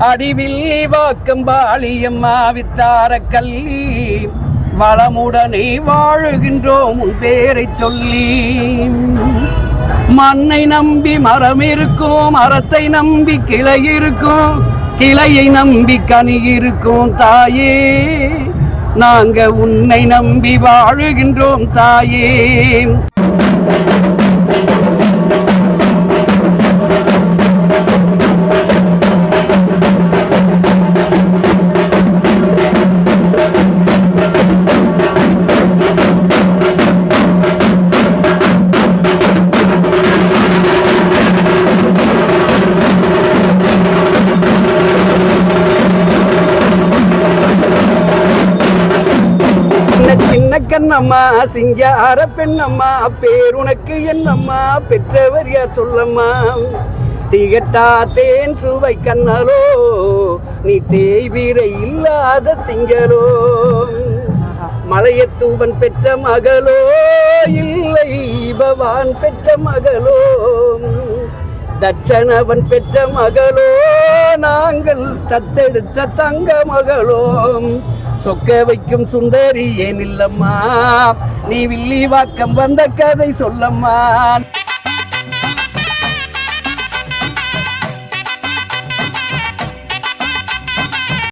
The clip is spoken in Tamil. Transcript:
அடிவில் வாக்கம் பாளியம்மா வித்தார கல்லி வளமுடனே வாழுகின்றோம் உன் பேரை சொல்லி. மண்ணை நம்பி மரம் இருக்கும், மரத்தை நம்பி கிளை இருக்கும், கிளையை நம்பி கனி இருக்கும் தாயே. நாங்க உன்னை நம்பி வாழுகின்றோம் தாயே. சின்ன கண்ணம்மா சிங்கார பெண்ணம்மா பேருனக்கு என்னம்மா பெற்றவர் யார் சொல்லம்மா. திகட்டா தேன் சுவை கண்ணலோ நீ தேய்வீரை இல்லாத திங்களோ. மலையத்தூவன் பெற்ற மகளோ இல்லை பவான் பெற்ற மகளோ. தட்சணவன் பெற்ற மகளோ நாங்கள் தத்தெடுத்த தங்க மகளோ. சொக்க வைக்கும் சுந்தரி ஏன் இல்லம்மா, நீ வில்லி வாக்கம் வந்த கதை சொல்லம்மா.